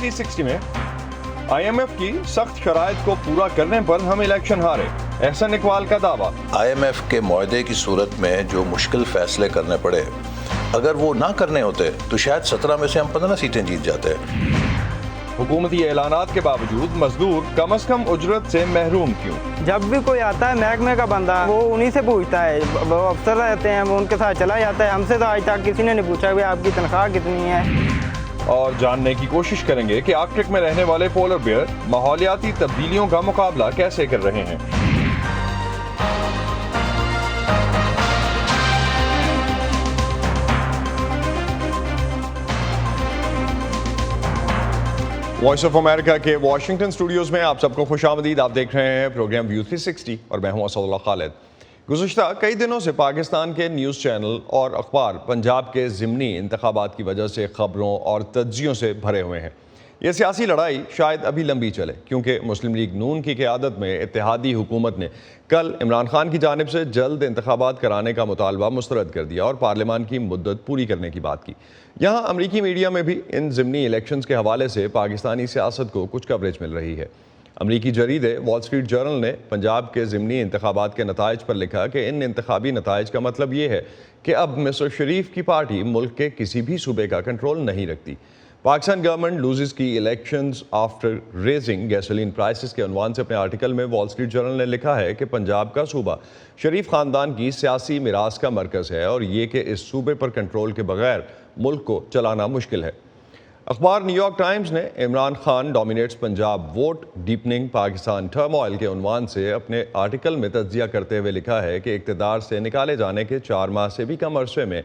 360 में IMF की सख्त शराइत को पूरा करने पर हम इलेक्शन हारे, एहसन इकबाल का दावा। IMF के मुआहदे की सूरत में जो मुश्किल फैसले करने पड़े, अगर वो ना करने होते तो शायद 17 में से हम 15 सीटें जीत जाते। हुकूमती ऐलानात के बावजूद मजदूर कम से कम उजरत से महरूम क्यों? जब भी कोई आता है महकमे का बंदा, वो उन्हीं से पूछता है, वो अफसर रहते हैं, वो उनके साथ चला जाता है। हमसे तो आज तक किसी ने नहीं पूछा कि आपकी तनख्वाह कितनी है। और जानने की कोशिश करेंगे कि आर्कटिक में रहने वाले पोलर बियर माहौलियाती तब्दीलियों का मुकाबला कैसे कर रहे हैं। वॉइस ऑफ अमेरिका के वॉशिंगटन स्टूडियोज में आप सबको खुशामदीद। आप देख रहे हैं प्रोग्राम व्यू 360 और मैं हूं असदुल्लाह खालिद। गुज़िश्ता कई दिनों से पाकिस्तान के न्यूज़ चैनल और अखबार पंजाब के ज़िमनी इंतखाबात की वजह से ख़बरों और तज्जियों से भरे हुए हैं। ये सियासी लड़ाई शायद अभी लंबी चले, क्योंकि मुस्लिम लीग नून की क़यादत में इत्तेहादी हुकूमत ने कल इमरान खान की जानिब से जल्द इंतखाबात कराने का मुतालबा मुस्तरद कर दिया और पार्लियामान की मुद्दत पूरी करने की बात की। यहाँ अमरीकी मीडिया में भी इन ज़िमनी इलेक्शंस के हवाले से पाकिस्तानी सियासत को कुछ कवरेज मिल रही है। अमरीकी जरीदे वॉल स्ट्रीट जर्नल ने पंजाब के ज़िमनी इंतखाबात के नताइज पर लिखा कि इन इंतखाबी नताइज का मतलब ये है कि अब मिस्टर शरीफ की पार्टी मुल्क के किसी भी सूबे का कंट्रोल नहीं रखती। पाकिस्तान गवर्नमेंट लूजेस की elections after raising gasoline prices के उन्वान से अपने आर्टिकल में वॉल स्ट्रीट जर्नल ने लिखा है कि पंजाब का सूबा शरीफ ख़ानदान की सियासी मिरास का मरकज़ है और ये कि इस सूबे पर कंट्रोल के बगैर मुल्क को चलाना मुश्किल है। अखबार न्यूयॉर्क टाइम्स ने Imran Khan dominates Punjab vote deepening Pakistan turmoil के उन्वान से अपने आर्टिकल में तज्जिया करते हुए लिखा है कि इक़्तिदार से निकाले जाने के 4 माह से भी कम अरसे में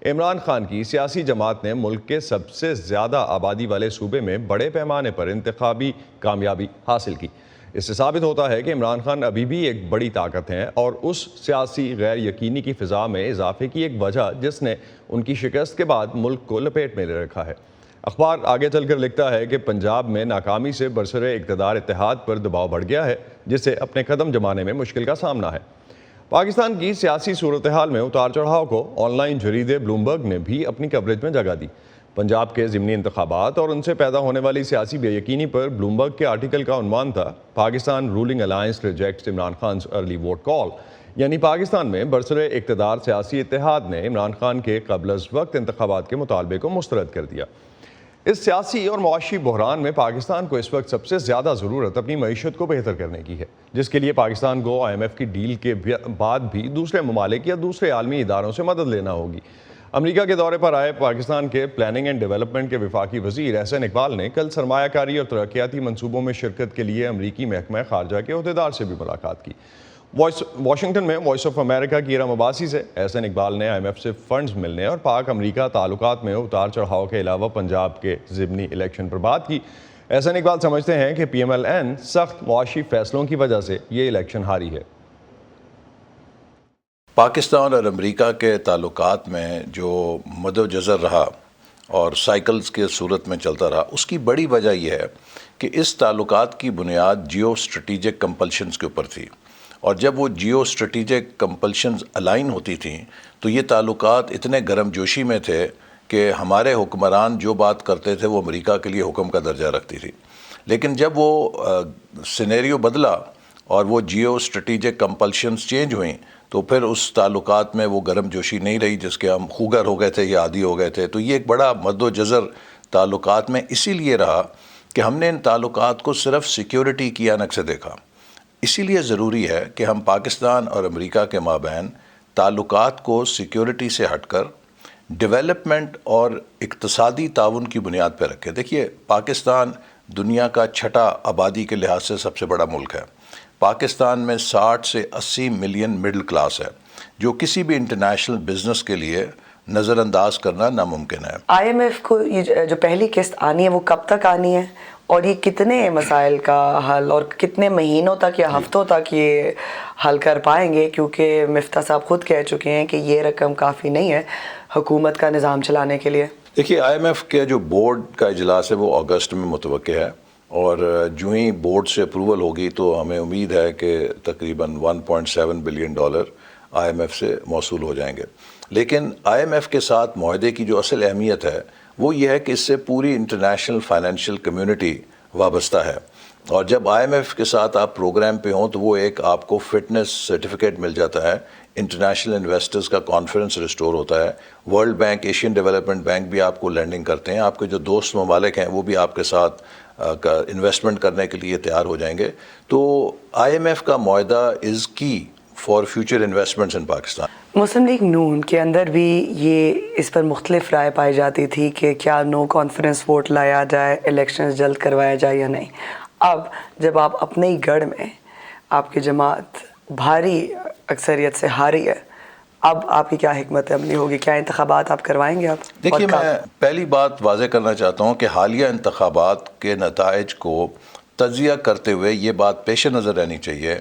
इमरान खान की सियासी जमात ने मुल्क के सबसे ज़्यादा आबादी वाले सूबे में बड़े पैमाने पर इंतखाबी कामयाबी हासिल की। इससे साबित होता है कि इमरान खान अभी भी एक बड़ी ताकत हैं और उस सियासी गैर यकीनी की फ़िज़ा में इजाफे की एक वजह जिसने उनकी शिकस्त के बाद मुल्क को लपेट में ले रखा है। अखबार आगे चलकर लिखता है कि पंजाब में नाकामी से बरसरे इक़्तिदार इत्तेहाद पर दबाव बढ़ गया है, जिससे अपने कदम जमाने में मुश्किल का सामना है। पाकिस्तान की सियासी सूरत हाल में उतार चढ़ाव को ऑनलाइन जरीदे ब्लूमबर्ग ने भी अपनी कवरेज में जगह दी। पंजाब के ज़िमनी इंतखाबात और उनसे पैदा होने वाली सियासी बेयकीनी पर ब्लूमबर्ग के आर्टिकल का उन्वान था, Pakistan ruling alliance rejects Imran Khan early vote call, यानी पाकिस्तान में बरसरे इक़्तिदार सियासी इत्तेहाद ने इमरान खान के क़ब्ल अज़ वक्त इंतखाबात के मुतालबे को मुस्तरद कर दिया। इस सियासी और मुआशी बहरान में पाकिस्तान को इस वक्त सबसे ज़्यादा ज़रूरत अपनी मईशत को बेहतर करने की है, जिसके लिए पाकिस्तान को IMF की डील के बाद भी दूसरे ममालिक या दूसरे आलमी इदारों से मदद लेना होगी। अमेरिका के दौरे पर आए पाकिस्तान के प्लानिंग एंड डेवलपमेंट के वफाकी वज़ीर एहसन इकबाल ने कल सरमायाकारी और तरक्याती मनसूबों में शिरकत के लिए अमरीकी महकमा ख़ारजा के अहदेदार से भी मुलाकात की। वाशिंगटन में वॉइस ऑफ अमेरिका की इरम अब्बासी से एहसन इकबाल ने IMF से फंड्स मिलने और पाक अमरीका ताल्लुकात में उतार चढ़ाव के अलावा पंजाब के ज़िमनी इलेक्शन पर बात की। एहसन इकबाल समझते हैं कि PMLN सख्त मुआशी फैसलों की वजह से ये इलेक्शन हारी है। पाकिस्तान और अमेरिका के ताल्लुकात में जो मदोजज़र रहा और साइकिल्स के सूरत में चलता रहा, उसकी बड़ी वजह यह है कि इस ताल्लुकात की बुनियाद जियो स्ट्रेटिजिक कंपल्शंस के ऊपर थी, और जब वो जियो स्ट्रेटिजिक कंपल्शंस अलाइन होती थी तो ये ताल्लुकात इतने गर्म जोशी में थे कि हमारे हुक्मरान जो बात करते थे वो अमेरिका के लिए हुक्म का दर्जा रखती थी। लेकिन जब वो सिनेरियो बदला और वो जियो स्ट्रेटिजिक कंपल्शंस चेंज हुई तो फिर उस ताल्लुकात में वो गर्म जोशी नहीं रही जिसके हम खूगर हो गए थे या आदी हो गए थे। तो ये एक बड़ा मद्दोजज़र ताल्लुकात में इसीलिए रहा कि हमने इन ताल्लुकात को सिर्फ सिक्योरिटी की आनक से देखा। इसीलिए ज़रूरी है कि हम पाकिस्तान और अमेरिका के माबैन ताल्लुकात को सिक्योरिटी से हटकर डेवलपमेंट और इक़्तिसादी ताउन की बुनियाद पर रखें। देखिए, पाकिस्तान दुनिया का 6ठा आबादी के लिहाज से सबसे बड़ा मुल्क है। पाकिस्तान में 60 से 80 मिलियन मिडिल क्लास है, जो किसी भी इंटरनेशनल बिजनेस के लिए नज़रअंदाज करना नामुमकिन है। IMF को ये जो पहली किस्त आनी है वो कब तक आनी है, और ये कितने मसाइल का हल और कितने महीनों तक या हफ्तों तक ये हल कर पाएंगे, क्योंकि मिफ्ता साहब खुद कह चुके हैं कि ये रकम काफ़ी नहीं है हुकूमत का निज़ाम चलाने के लिए। देखिए, IMF के जो बोर्ड का इजलास है वो अगस्त में मुतवक्के है, और जो ही बोर्ड से अप्रूवल होगी तो हमें उम्मीद है कि तकरीबन $1.7 बिलियन IMF سے موصول ہو جائیں گے. لیکن IMF کے ساتھ معاہدے کی جو اصل اہمیت ہے وہ یہ ہے کہ اس سے پوری انٹرنیشنل فائنینشیل کمیونٹی وابستہ ہے, اور جب IMF کے ساتھ آپ پروگرام پہ ہوں تو وہ ایک آپ کو فٹنس سرٹیفکیٹ مل جاتا ہے, انٹرنیشنل انویسٹرز کا کانفیڈنس ریسٹور ہوتا ہے, world bank, Asian development bank بھی آپ کو لینڈنگ کرتے ہیں, آپ کے جو دوست ممالک ہیں وہ بھی آپ کے ساتھ انویسٹمنٹ کرنے کے لیے تیار ہو جائیں گے. تو IMF کا معاہدہ is key for future investments in Pakistan. Muslim League Noon کے اندر بھی یہ اس پر مختلف رائے پائی جاتی تھی کہ کیا نو کانفیڈنس ووٹ لایا جائے, الیکشنز جلد کروایا جائے یا نہیں. اب جب آپ اپنے ہی گڑھ میں آپ کی جماعت بھاری اکثریت سے ہاری ہے, اب آپ کی کیا حکمت عملی ہوگی؟ کیا انتخابات آپ کروائیں گے؟ آپ دیکھیے, میں پہلی بات واضح کرنا چاہتا ہوں کہ حالیہ انتخابات کے نتائج کو تجزیہ کرتے ہوئے یہ بات پیش نظر رہنی چاہیے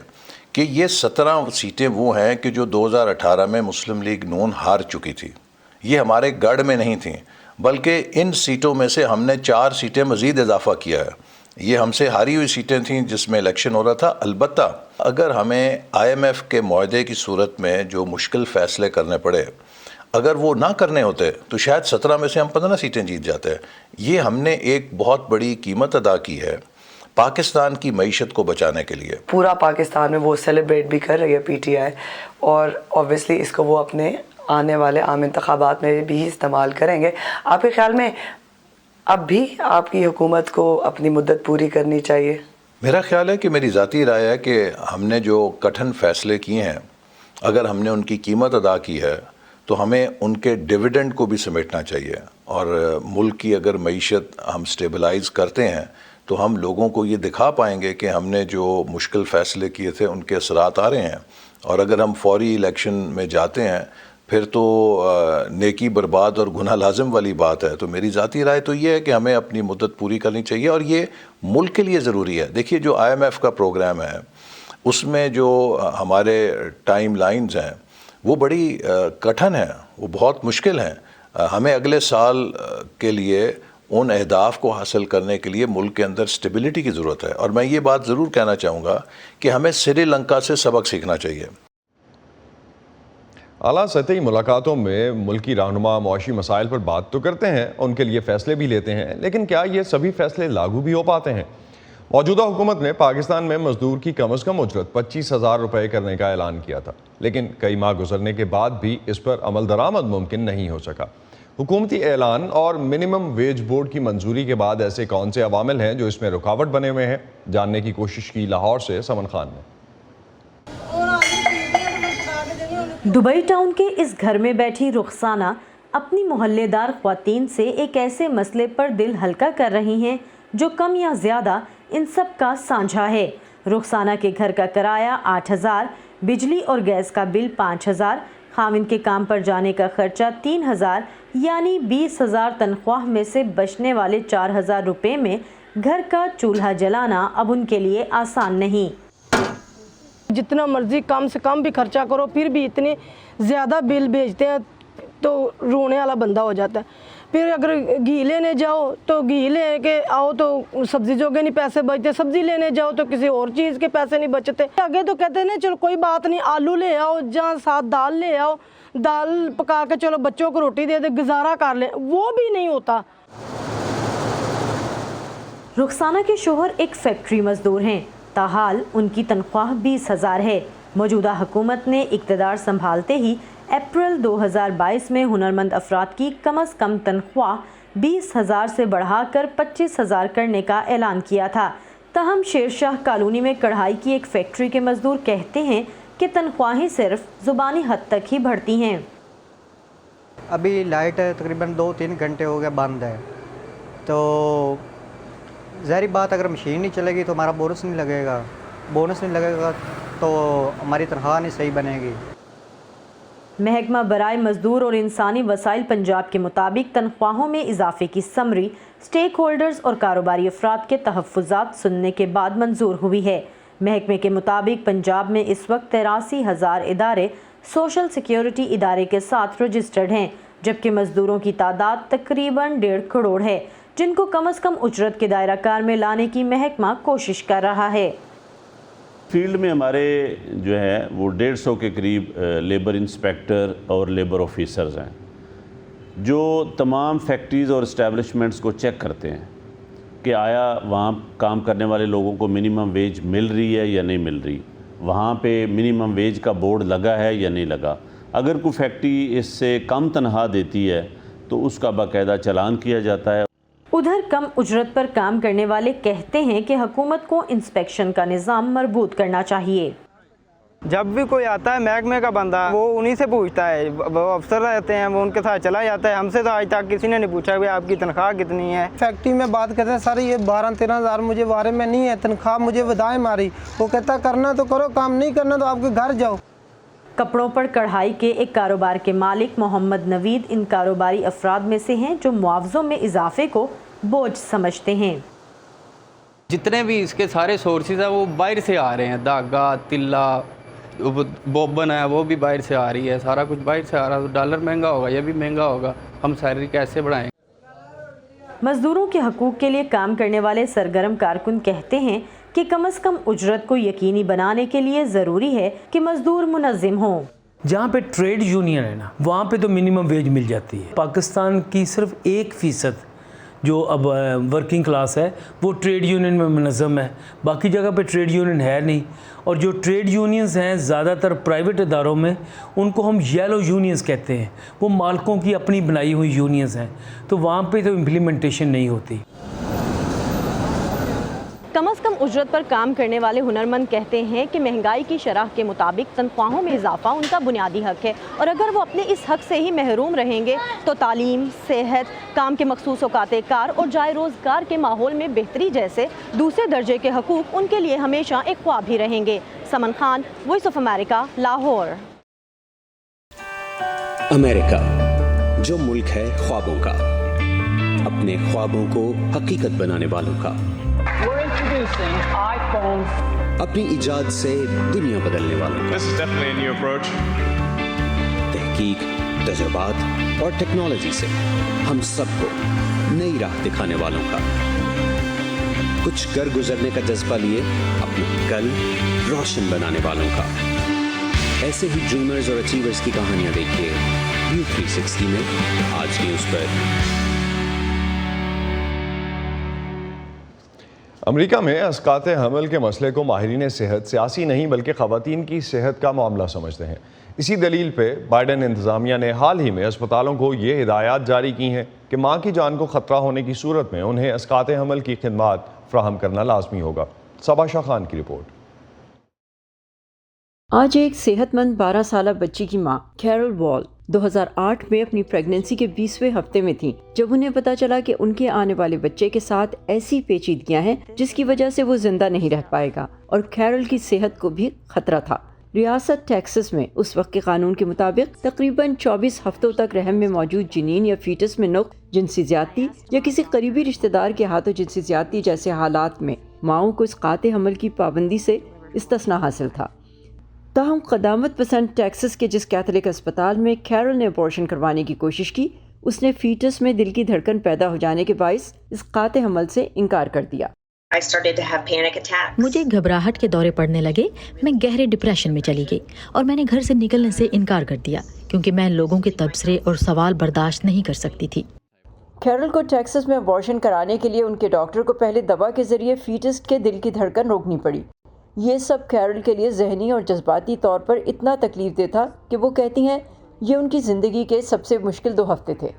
کہ یہ 17 سیٹیں وہ ہیں کہ جو 2018 میں مسلم لیگ نون ہار چکی تھی. یہ ہمارے گڑھ میں نہیں تھیں, بلکہ ان سیٹوں میں سے ہم نے 4 سیٹیں مزید اضافہ کیا ہے. یہ ہم سے ہاری ہوئی سیٹیں تھیں جس میں الیکشن ہو رہا تھا. البتہ اگر ہمیں IMF کے معاہدے کی صورت میں جو مشکل فیصلے کرنے پڑے, اگر وہ نہ کرنے ہوتے تو شاید 17 میں سے ہم 15 سیٹیں جیت جاتے. یہ ہم نے ایک بہت بڑی قیمت ادا کی ہے پاکستان کی معیشت کو بچانے کے لیے. پورا پاکستان میں وہ سیلیبریٹ بھی کر رہی ہے PTI, اور اوبویسلی اس کو وہ اپنے آنے والے عام انتخابات میں بھی استعمال کریں گے. آپ کے خیال میں اب بھی آپ کی حکومت کو اپنی مدت پوری کرنی چاہیے؟ میرا خیال ہے کہ میری ذاتی رائے ہے کہ ہم نے جو کٹھن فیصلے کیے ہیں, اگر ہم نے ان کی قیمت ادا کی ہے تو ہمیں ان کے ڈیویڈنڈ کو بھی سمیٹنا چاہیے. اور ملک کی اگر معیشت ہم سٹیبلائز کرتے ہیں تو ہم لوگوں کو یہ دکھا پائیں گے کہ ہم نے جو مشکل فیصلے کیے تھے ان کے اثرات آ رہے ہیں. اور اگر ہم فوری الیکشن میں جاتے ہیں پھر تو نیکی برباد اور گناہ لازم والی بات ہے. تو میری ذاتی رائے تو یہ ہے کہ ہمیں اپنی مدت پوری کرنی چاہیے, اور یہ ملک کے لیے ضروری ہے. دیکھیے, جو IMF کا پروگرام ہے اس میں جو ہمارے ٹائم لائنز ہیں وہ بڑی کٹھن ہیں, وہ بہت مشکل ہیں. ہمیں اگلے سال کے لیے ان اہداف کو حاصل کرنے کے لیے ملک کے اندر سٹیبلٹی کی ضرورت ہے. اور میں یہ بات ضرور کہنا چاہوں گا کہ ہمیں سری لنکا سے سبق سیکھنا چاہیے. اعلیٰ سطحی ملاقاتوں میں ملکی رہنما معاشی مسائل پر بات تو کرتے ہیں, ان کے لیے فیصلے بھی لیتے ہیں, لیکن کیا یہ سبھی فیصلے لاگو بھی ہو پاتے ہیں؟ موجودہ حکومت نے پاکستان میں مزدور کی کم از کم اجرت 25,000 روپے کرنے کا اعلان کیا تھا, لیکن کئی ماہ گزرنے کے بعد بھی اس پر عمل درآمد ممکن نہیں ہو سکا. حکومتی اعلان اور منیمم ویج بورڈ کی منظوری کے بعد ایسے کون سے عوامل ہیں جو اس میں رکاوٹ بنے ہوئے ہیں؟ جاننے کی کوشش کی لاہور سے سمن خان نے. دبئی ٹاؤن کے اس گھر میں بیٹھی رخسانہ اپنی محلے دار خواتین سے ایک ایسے مسئلے پر دل ہلکا کر رہی ہیں جو کم یا زیادہ ان سب کا سانجھا ہے. رخسانہ کے گھر کا کرایہ 8,000, بجلی اور گیس کا بل 5,000, خاوند کے کام پر جانے کا خرچہ 3,000, یعنی 20,000 تنخواہ میں سے بچنے والے 4,000 روپے میں گھر کا چولہا جلانا اب ان کے لیے آسان نہیں. جتنا مرضی کم سے کم بھی خرچہ کرو پھر بھی اتنے زیادہ بل بھیجتے ہیں تو رونے والا بندہ ہو جاتا ہے. پھر اگر گھی لینے جاؤ تو گھی لے کے آؤ تو سبزی جوگے نہیں پیسے بچتے, سبزی لینے جاؤ تو کسی اور چیز کے پیسے نہیں بچتے. آگے تو کہتے ہیں چلو کوئی بات نہیں, آلو لے آؤ جہاں ساتھ دال لے آؤ, دال پکا کے چلو بچوں کو روٹی دے دے, گزارا کر لیں, وہ بھی نہیں ہوتا. رخسانہ کے شوہر ایک فیکٹری مزدور ہیں, تاحال ان کی تنخواہ 20,000 ہے. موجودہ حکومت نے اقتدار سنبھالتے ہی اپریل 2022 میں ہنرمند افراد کی کم از کم تنخواہ 20,000 سے بڑھا کر 25,000 کرنے کا اعلان کیا تھا. تاہم شیر شاہ کالونی میں کڑھائی کی ایک فیکٹری کے مزدور کہتے ہیں کہ تنخواہیں صرف زبانی حد تک ہی بڑھتی ہیں. ابھی لائٹ تقریباً 2-3 گھنٹے ہو گئے بند ہے, تو ظاہری بات اگر مشین نہیں چلے گی تو ہمارا بونس نہیں لگے گا, بونس نہیں لگے گا تو ہماری تنخواہ نہیں صحیح بنے گی. محکمہ برائے مزدور اور انسانی وسائل پنجاب کے مطابق تنخواہوں میں اضافے کی سمری سٹیک ہولڈرز اور کاروباری افراد کے تحفظات سننے کے بعد منظور ہوئی ہے. محکمے کے مطابق پنجاب میں اس وقت 83,000 ادارے سوشل سیکیورٹی ادارے کے ساتھ رجسٹرڈ ہیں, جبکہ مزدوروں کی تعداد تقریباً 1.5 کروڑ ہے, جن کو کم از کم اجرت کے دائرہ کار میں لانے کی محکمہ کوشش کر رہا ہے. फील्ड में हमारे जो है वो 150 के करीब लेबर इंस्पेक्टर और लेबर ऑफिसर्स हैं जो तमाम फैक्ट्रीज़ और इस्टेब्लिशमेंट्स को चेक करते हैं कि आया वहाँ काम करने वाले लोगों को मिनिमम वेज मिल रही है या नहीं मिल रही, वहाँ पे मिनिमम वेज का बोर्ड लगा है या नहीं लगा। अगर कोई फैक्ट्री इससे कम तनख्वाह देती है तो उसका बाकायदा चालान किया जाता है। उधर कम उजरत पर काम करने वाले कहते हैं कि हुकूमत को इंस्पेक्शन का निज़ाम मजबूत करना चाहिए। जब भी कोई आता है महकमे का बंदा वो उन्हीं से पूछता है, वो अफसर रहते हैं वो उनके साथ चला जाता है। हमसे तो आज तक किसी ने नहीं पूछा कि आपकी तनख्वाह कितनी है। फैक्ट्री में बात करते हैं सर ये 12-13 हज़ार मुझे बारे में नहीं है, तनख्वाह मुझे वधाए मारी। वो कहता करना तो करो, काम नहीं करना तो आपके घर जाओ। कपड़ों पर कढ़ाई के एक कारोबार के मालिक मोहम्मद नवीद इन कारोबारी अफराद में से हैं जो मुआवजों में इजाफे को बोझ समझते हैं। जितने भी इसके सारे सोर्सेज हैं वो बाहर से आ रहे हैं, धागा, तिल्ला, बोबन है वो भी बाहर से आ रही है, सारा कुछ बाहर से आ रहा है। तो डॉलर महंगा होगा, ये भी महंगा होगा, हम सैलरी कैसे बढ़ाएं? मजदूरों के हकूक़ के लिए काम करने वाले सरगर्म कारकुन कहते हैं कि कम से कम उजरत को यकीनी बनाने के लिए ज़रूरी है कि मजदूर मुनज़्ज़म हों। जहाँ पे ट्रेड यूनियन है ना, वहाँ पे तो मिनिमम वेज मिल जाती है। पाकिस्तान की सिर्फ 1% जो अब वर्किंग क्लास है वो ट्रेड यूनियन में मुनज़्ज़म है, बाकी जगह पे ट्रेड यूनियन है नहीं। और जो ट्रेड यूनियंस हैं ज़्यादातर प्राइवेट इदारों में, उनको हम येलो यूनियंस कहते हैं, वो मालिकों की अपनी बनाई हुई यूनियंस हैं, तो वहाँ पे तो इम्प्लीमेंटेशन नहीं होती। कम से कम उजरत पर काम करने वाले हुनरमंद कहते हैं कि महंगाई की शरह के मुताबिक तनख्वाहों में इजाफा उनका बुनियादी हक है और अगर वो अपने इस हक से ही महरूम रहेंगे तो तालीम, सेहत, काम के मखसूस औकात कार और जाए रोज़गार के माहौल में बेहतरी जैसे दूसरे दर्जे के हकूक़ उनके लिए हमेशा एक ख्वाब ही रहेंगे। Saman Khan, Voice of America, Lahore. America, जो मुल्क है ख्वाबों का, अपने ख्वाबों को हकीकत बनाने वालों का, अपनी इजाद से दुनिया बदलने वालों का, तहकीक, तजुर्बात और टेक्नोलॉजी से हम सबको नई राह दिखाने वालों का, कुछ कर गुजरने का जज्बा लिए अपना कल रोशन बनाने वालों का। ऐसे ही ड्रीमर्स और अचीवर्स की कहानियां देखिए व्यू 360 में आज न्यूज़ पर। अमेरिका में अस्कात हमल के मसले को माहिरीन सेहत सियासी नहीं बल्कि ख़वातीन की सेहत का मामला समझते हैं। इसी दलील पे बाइडन इंतज़ामिया ने हाल ही में अस्पतालों को ये हिदायत जारी की हैं कि माँ की जान को ख़तरा होने की सूरत में उन्हें अस्कात हमल की खिदमात फ़राहम करना लाजमी होगा। सबा शाह खान की रिपोर्ट। आज एक सेहतमंद 12 साल बच्ची की मां कैरल वॉल 2008 में अपनी प्रेगनेंसी के 20वें हफ्ते में थी जब उन्हें पता चला कि उनके आने वाले बच्चे के साथ ऐसी पेचीदगियां हैं जिसकी वजह से वो जिंदा नहीं रह पाएगा और कैरल की सेहत को भी खतरा था। रियासत टेक्सास में उस वक्त के कानून के मुताबिक तकरीबन 24 हफ्तों तक रहम में मौजूद जिनीन या फीटस में नुक्स, जिनसी ज्यादती या किसी करीबी रिश्तेदार के हाथों जिनसी ज्यादती जैसे हालात में माओं को इस काते हमल की पाबंदी से इस्तिस्ना हासिल था। ताहम क़दामत पसंद टेक्सास के जिस कैथोलिक अस्पताल में कैरल ने अबॉर्शन करवाने की कोशिश की, उसने फीटस में दिल की धड़कन पैदा हो जाने के बाइस इस काते हमल से इनकार कर दिया। मुझे घबराहट के दौरे पड़ने लगे, मैं गहरे डिप्रेशन में चली गई और मैंने घर से निकलने से इनकार कर दिया क्योंकि मैं लोगों के तबसरे और सवाल बर्दाश्त नहीं कर सकती थी। कैरल को टेक्सास में अबॉर्शन कराने के लिए उनके डॉक्टर को पहले दवा के जरिए फीटस के दिल की धड़कन रोकनी पड़ी। ये सब कैरल के लिए ज़हनी और जज्बाती तौर पर इतना तकलीफ दे था कि वो कहती हैं ये उनकी ज़िंदगी के सबसे मुश्किल 2 हफ्ते थे।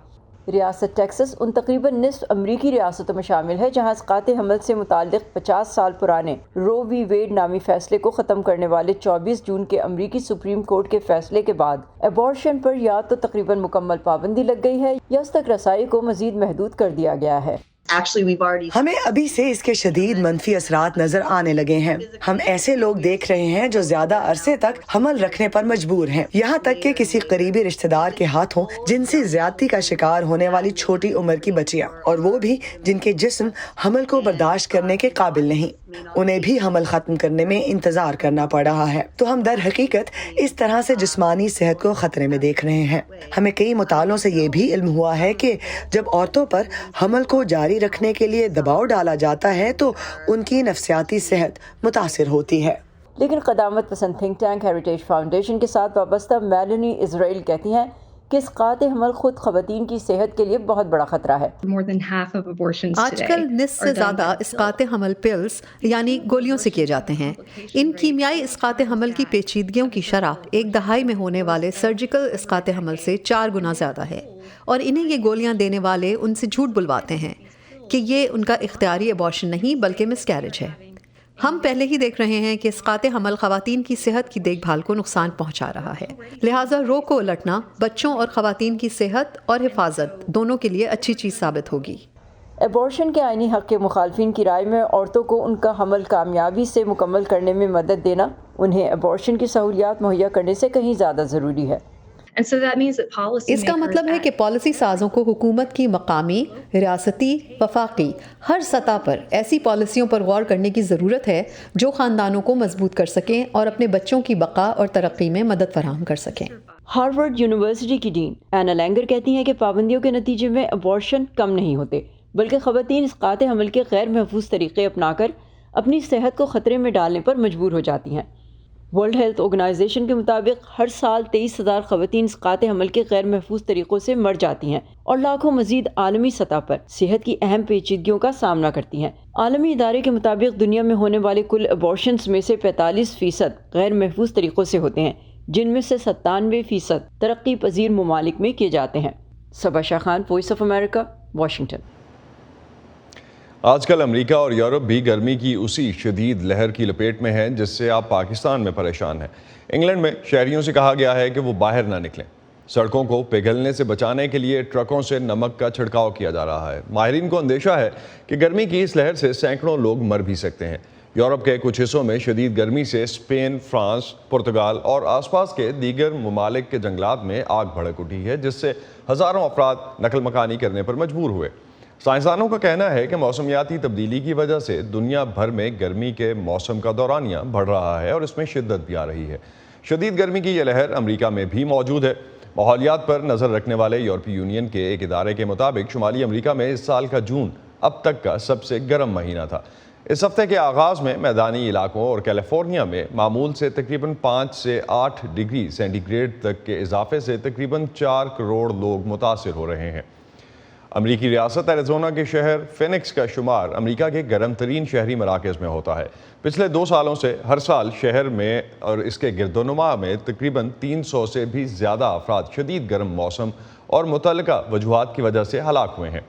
रियासत टेक्सास उन तकरीबन निस्फ अमरीकी रियासतों में शामिल है जहाँ इसकात हमल से मुताल्लिक़ 50 साल पुराने रो वी वेड नामी फ़ैसले को ख़त्म करने वाले 24 जून के अमरीकी सुप्रीम कोर्ट के फ़ैसले के बाद अबॉर्शन पर या तो तकरीबन मुकम्मल पाबंदी लग गई है या उस तक रसाई को मज़ीद महदूद कर दिया गया है। हमें अभी से इसके शदीद मनफी असरात नजर आने लगे हैं। हम ऐसे लोग देख रहे हैं जो ज्यादा अरसे तक हमल रखने पर मजबूर हैं, यहाँ तक कि किसी करीबी रिश्तेदार के हाथों जिनसे ज्यादती का शिकार होने वाली छोटी उम्र की बच्चियाँ, और वो भी जिनके जिस्म हमल को बर्दाश्त करने के काबिल नहीं, उन्हें भी हमल खत्म करने में इंतजार करना पड़ रहा है। तो हम दर हकीकत इस तरह से जिस्मानी सेहत को खतरे में देख रहे हैं। हमें कई मुतालों से ये भी इल्म हुआ है कि जब औरतों पर हमल को जारी रखने के लिए दबाव डाला जाता है तो उनकी नफ्सियाती सेहत मुतासिर होती है। لیکن قدامت پسند تھنک ٹینک ہیریٹیج فاؤنڈیشن کے ساتھ وابستہ میلنی اسرائیل کہتی ہیں کہ اسقاط حمل خود خواتین کی صحت کے لیے بہت بڑا خطرہ ہے۔ آج کل نصف سے زیادہ اسقاط حمل پلز یعنی گولیوں سے کیے جاتے ہیں۔ ان کیمیائی اسقاط حمل کی پیچیدگیوں کی شرح ایک دہائی میں ہونے والے سرجیکل اسقاط حمل سے 4 گنا زیادہ ہے، اور انہیں یہ گولیاں دینے والے ان سے جھوٹ بلواتے ہیں کہ یہ ان کا اختیاری ابارشن نہیں بلکہ مس کیریج ہے۔ ہم پہلے ہی دیکھ رہے ہیں کہ اسقاط حمل خواتین کی صحت کی دیکھ بھال کو نقصان پہنچا رہا ہے، لہٰذا رو کو الٹنا بچوں اور خواتین کی صحت اور حفاظت دونوں کے لیے اچھی چیز ثابت ہوگی۔ ایبورشن کے آئینی حق کے مخالفین کی رائے میں عورتوں کو ان کا حمل کامیابی سے مکمل کرنے میں مدد دینا انہیں ایبورشن کی سہولیات مہیا کرنے سے کہیں زیادہ ضروری ہے۔ اس کا مطلب ہے کہ پالیسی سازوں کو حکومت کی مقامی، ریاستی، وفاقی ہر سطح پر ایسی پالیسیوں پر غور کرنے کی ضرورت ہے جو خاندانوں کو مضبوط کر سکیں اور اپنے بچوں کی بقا اور ترقی میں مدد فراہم کر سکیں۔ ہارورڈ یونیورسٹی کی ڈین اینا لینگر کہتی ہیں کہ پابندیوں کے نتیجے میں ابارشن کم نہیں ہوتے، بلکہ خواتین اسقاط حمل کے غیر محفوظ طریقے اپنا کر اپنی صحت کو خطرے میں ڈالنے پر مجبور ہو جاتی ہیں۔ ورلڈ ہیلتھ آرگنائزیشن کے مطابق ہر سال 23,000 خواتین اسقاط حمل کے غیر محفوظ طریقوں سے مر جاتی ہیں اور لاکھوں مزید عالمی سطح پر صحت کی اہم پیچیدگیوں کا سامنا کرتی ہیں۔ عالمی ادارے کے مطابق دنیا میں ہونے والے کل ابارشنز میں سے 45% غیر محفوظ طریقوں سے ہوتے ہیں، جن میں سے 97% ترقی پذیر ممالک میں کیے جاتے ہیں۔ Saba Shah Khan, Voice of America, Washington. آج کل امریکہ اور یورپ بھی گرمی کی اسی شدید لہر کی لپیٹ میں ہیں جس سے آپ پاکستان میں پریشان ہیں۔ انگلینڈ میں شہریوں سے کہا گیا ہے کہ وہ باہر نہ نکلیں۔ سڑکوں کو پگھلنے سے بچانے کے لیے ٹرکوں سے نمک کا چھڑکاؤ کیا جا رہا ہے۔ ماہرین کو اندیشہ ہے کہ گرمی کی اس لہر سے سینکڑوں لوگ مر بھی سکتے ہیں۔ یورپ کے کچھ حصوں میں شدید گرمی سے اسپین، فرانس، پرتگال اور آس پاس کے دیگر ممالک کے جنگلات میں آگ بھڑک اٹھی ہے، جس سے ہزاروں افراد نقل مکانی کرنے پر مجبور ہوئے۔ سائنسدانوں کا کہنا ہے کہ موسمیاتی تبدیلی کی وجہ سے دنیا بھر میں گرمی کے موسم کا دورانیہ بڑھ رہا ہے اور اس میں شدت بھی آ رہی ہے۔ شدید گرمی کی یہ لہر امریکہ میں بھی موجود ہے۔ ماحولیات پر نظر رکھنے والے یورپی یونین کے ایک ادارے کے مطابق شمالی امریکہ میں اس سال کا جون اب تک کا سب سے گرم مہینہ تھا۔ اس ہفتے کے آغاز میں میدانی علاقوں اور کیلیفورنیا میں معمول سے تقریباً 5 سے 8 ڈگری سینٹی گریڈ تک کے اضافے سے تقریباً 4 کروڑ لوگ متاثر ہو رہے ہیں۔ امریکی ریاست ایریزونا کے شہر فینکس کا شمار امریکہ کے گرم ترین شہری مراکز میں ہوتا ہے۔ پچھلے 2 سالوں سے ہر سال شہر میں اور اس کے گرد و نما میں تقریباً 300 سے بھی زیادہ افراد شدید گرم موسم اور متعلقہ وجوہات کی وجہ سے ہلاک ہوئے ہیں۔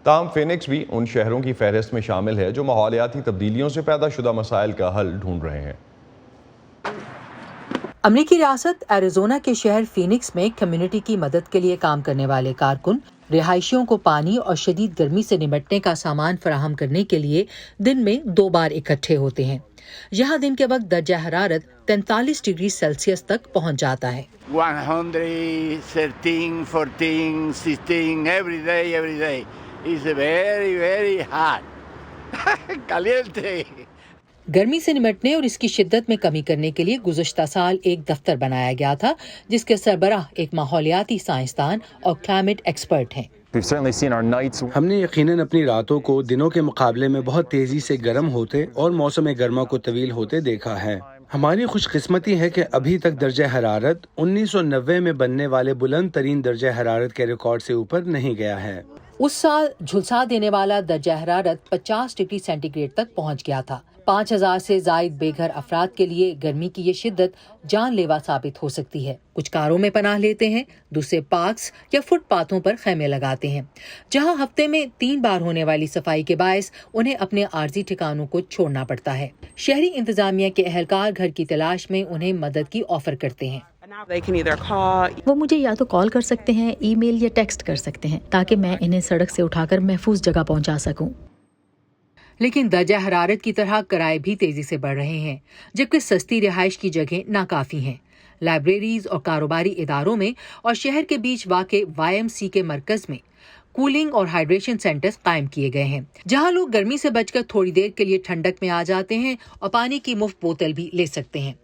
تاہم فینکس بھی ان شہروں کی فہرست میں شامل ہے جو ماحولیاتی تبدیلیوں سے پیدا شدہ مسائل کا حل ڈھونڈ رہے ہیں۔ امریکی ریاست ایریزونا کے شہر فینکس میں کمیونٹی کی مدد کے لیے کام کرنے والے کارکن رہائشیوں کو پانی اور شدید گرمی سے نمٹنے کا سامان فراہم کرنے کے لیے دن میں 2 بار اکٹھے ہوتے ہیں۔ یہاں دن کے وقت درجہ حرارت 43 ڈگری سیلسیس تک پہنچ جاتا ہے۔ 113, 14, 16 every day. It's very, very hot. Caliente. گرمی سے نمٹنے اور اس کی شدت میں کمی کرنے کے لیے گزشتہ سال ایک دفتر بنایا گیا تھا جس کے سربراہ ایک ماحولیاتی سائنسدان اور کلائمیٹ ایکسپرٹ ہیں۔ ہم نے یقیناً اپنی راتوں کو دنوں کے مقابلے میں بہت تیزی سے گرم ہوتے اور موسم گرما کو طویل ہوتے دیکھا ہے۔ ہماری خوش قسمتی ہے کہ ابھی تک درجہ حرارت 1990 میں بننے والے بلند ترین درجہ حرارت کے ریکارڈ سے اوپر نہیں گیا ہے۔ اس سال جھلسا دینے والا درجہ حرارت 50 ڈگری سینٹی گریڈ تک پہنچ گیا تھا۔ 5000 سے زائد بے گھر افراد کے لیے گرمی کی یہ شدت جان لیوا ثابت ہو سکتی ہے۔ کچھ کاروں میں پناہ لیتے ہیں، دوسرے پارکس یا فٹ پاتھوں پر خیمے لگاتے ہیں، جہاں ہفتے میں 3 بار ہونے والی صفائی کے باعث انہیں اپنے عارضی ٹھکانوں کو چھوڑنا پڑتا ہے۔ شہری انتظامیہ کے اہلکار گھر کی تلاش میں انہیں مدد کی آفر کرتے ہیں۔ وہ مجھے یا تو کال کر سکتے ہیں، ای میل یا ٹیکسٹ کر سکتے ہیں تاکہ میں انہیں سڑک سے اٹھا کر محفوظ جگہ پہنچا سکوں۔ لیکن درجہ حرارت کی طرح کرائے بھی تیزی سے بڑھ رہے ہیں، جبکہ سستی رہائش کی جگہیں ناکافی ہیں۔ لائبریریز اور کاروباری اداروں میں اور شہر کے بیچ واقع YMC کے مرکز میں کولنگ اور ہائیڈریشن سینٹرز قائم کیے گئے ہیں، جہاں لوگ گرمی سے بچ کر تھوڑی دیر کے لیے ٹھنڈک میں آ جاتے ہیں اور پانی کی مفت بوتل بھی لے سکتے ہیں۔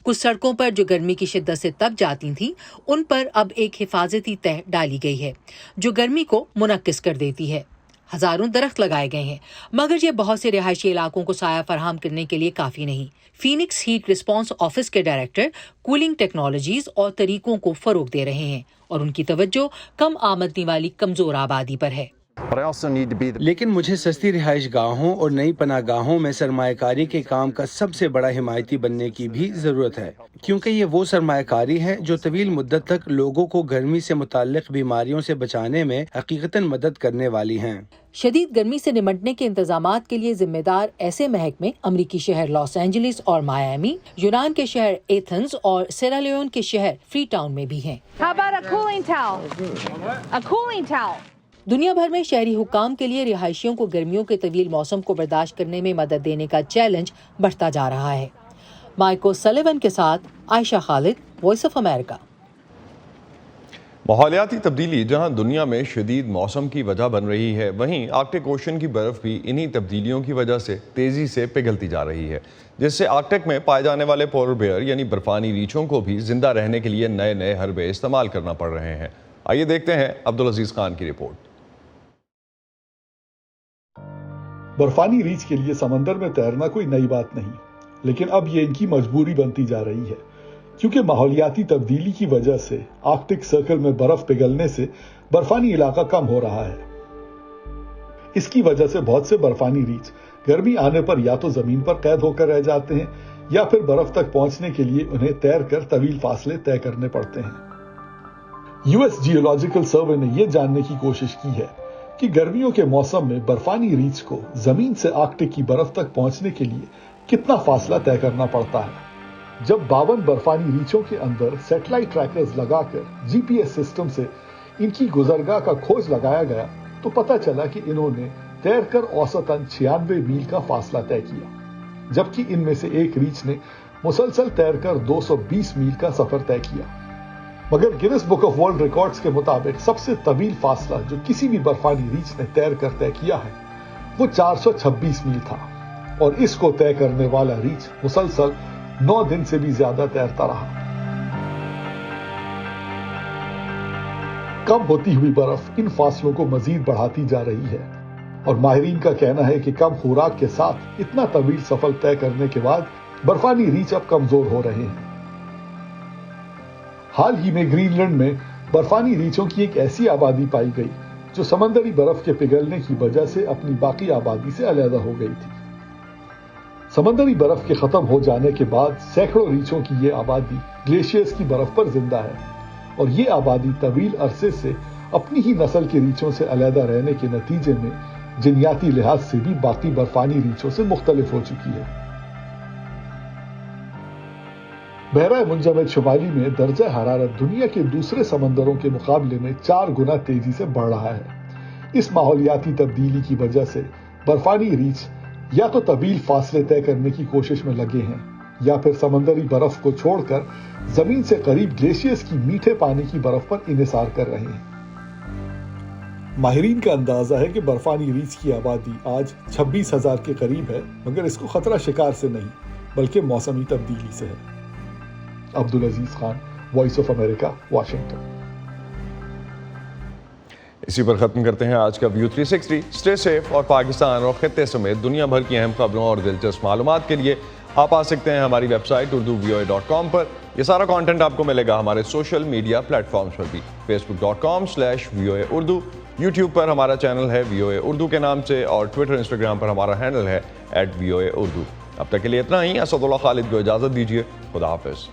کچھ سڑکوں پر جو گرمی کی شدت سے تپ جاتی تھیں، ان پر اب ایک حفاظتی تہ ڈالی گئی ہے جو گرمی کو منعکس کر دیتی ہے۔ हजारों दरख्त लगाए गए हैं, मगर ये बहुत से रिहायशी इलाकों को साया फराहम करने के लिए काफ़ी नहीं। फीनिक्स हीट रिस्पांस ऑफिस के डायरेक्टर कूलिंग टेक्नोलॉजीज और तरीकों को फ़रोग दे रहे हैं और उनकी तवज्जो कम आमदनी वाली कमज़ोर आबादी पर है। लेकिन मुझे सस्ती रिहाइश गाहों और नई पनाहगाहों में सरमायाकारी के काम का सबसे बड़ा हिमायती बनने की भी ज़रूरत है, क्योंकि ये वो सरमायाकारी है जो तवील मुद्दत तक लोगों को गर्मी से मुताल्लिक बीमारियों से बचाने में हकीकतन मदद करने वाली हैं। शदीद गर्मी से निमटने के इंतजामात के लिए जिम्मेदार ऐसे महकमे अमरीकी शहर लॉस एंजलिस और मायामी, यूनान के शहर एथेंस और सेरालियोन के शहर फ्री टाउन में भी हैं। दुनिया भर में शहरी हुक्काम के लिए रिहायशियों को गर्मियों के तवील मौसम को बर्दाश्त करने में मदद देने का चैलेंज बढ़ता जा रहा है। माइको सलिवन के साथ Ayesha Khalid, Voice of America. माहौलियाती तब्दीली जहां दुनिया में शदीद मौसम की वजह बन रही है, वहीं आर्कटिक ओशन की बर्फ़ भी इन्हीं तब्दीलियों की वजह से तेज़ी से पिघलती जा रही है, जिससे आर्कटिक में पाए जाने वाले पोलर बेयर यानी बर्फ़ानी रीछों को भी ज़िंदा रहने के लिए नए नए हरबे इस्तेमाल करना पड़ रहे हैं। आइए देखते हैं अब्दुल अजीज़ खान की रिपोर्ट। बर्फानी रीछ के लिए समंदर में तैरना कोई नई बात नहीं, लेकिन अब ये इनकी मजबूरी बनती जा रही है, क्योंकि माहौलियाती तब्दीली की वजह से आर्कटिक सर्कल में बर्फ पिघलने से बर्फानी इलाका कम हो रहा है। इसकी वजह से बहुत से बर्फानी रीछ गर्मी आने पर या तो जमीन पर कैद होकर रह जाते हैं या फिर बर्फ तक पहुंचने के लिए उन्हें तैरकर तवील फासले तय करने पड़ते हैं। यूएस जियोलॉजिकल सर्वे ने यह जानने की कोशिश की है कि गर्मियों के मौसम में बर्फानी रीछ को जमीन से आर्कटिक की बर्फ तक पहुंचने के लिए कितना फासला तय करना पड़ता है। जब 52 बर्फानी रीछों के अंदर सैटेलाइट ट्रैकर्स लगाकर जीपीएस सिस्टम से इनकी गुजरगाह का खोज लगाया गया तो पता चला कि इन्होंने तैरकर औसतन 96 मील का फासला तय किया, जबकि इनमें से एक रीछ ने मुसलसल तैरकर 220 मील का सफर तय किया। मगर Guinness book of world records के मुताबिक सबसे तवील फासला जो किसी भी बर्फानी रीछ ने तैर कर तय किया है वो 426 मील था, और इसको तय करने वाला रीछ मुसलसल 9 दिन से भी ज्यादा तैरता रहा। कम होती हुई बर्फ इन फासलों को मजीद बढ़ाती जा रही है, और माहिरीन का कहना है कि कम खुराक के साथ इतना तवील सफर तय करने के बाद बर्फानी रीछ अब कमजोर हो रहे हैं। हाल ही में ग्रीनलैंड में बर्फानी रीछों की एक ऐसी आबादी पाई गई जो समंदरी बर्फ के पिघलने की वजह से अपनी बाकी आबादी से अलग हो गई थी। समंदरी बर्फ के खत्म हो जाने के बाद सैकड़ों रीछों की ये आबादी ग्लेशियर्स की बर्फ पर जिंदा है, और ये आबादी तवील अरसे से अपनी ही नस्ल के रीछों से अलग रहने के नतीजे में जिन्याती लिहाज से भी बाकी बर्फानी रीछों से मुख्तलिफ हो चुकी है। बहरा मुंजमद शुमाली में दर्जा हरारत दुनिया के दूसरे समंदरों के मुकाबले में 4 गुना तेजी से बढ़ रहा है। इस माहौलियाती तब्दीली की वजह से बर्फानी रीछ या तो तवील फासले तय करने की कोशिश में लगे हैं या फिर समंदरी बर्फ को छोड़कर जमीन से करीब ग्लेशियर्स की मीठे पानी की बर्फ पर इन्हिसार कर रहे हैं। माहिरीन का अंदाजा है कि बर्फानी रीछ की आबादी आज 26,000 के करीब है, मगर इसको खतरा शिकार से नहीं बल्कि मौसमी तब्दीली से है। Abdul Aziz Khan, Voice of America, Washington. इसी पर ख़त्म करते हैं आज का व्यू 360। स्टे सेफ और पाकिस्तान और खित्ते समेत दुनिया भर की अहम खबरों और दिलचस्प मालूमात के लिए आप आ सकते हैं हमारी वेबसाइट urduvoa.com पर। यह सारा कंटेंट आपको मिलेगा हमारे सोशल मीडिया प्लेटफॉर्म्स पर भी, facebook.com/VOA Urdu, यूट्यूब पर हमारा चैनल है VOA उर्दू के नाम से, और ट्विटर इंस्टाग्राम पर हमारा हैंडल है @VOA Urdu। अब तक के लिए इतना ही। असदुल्लाह खालिद को इजाज़त दीजिए। खुदा हाफिज़।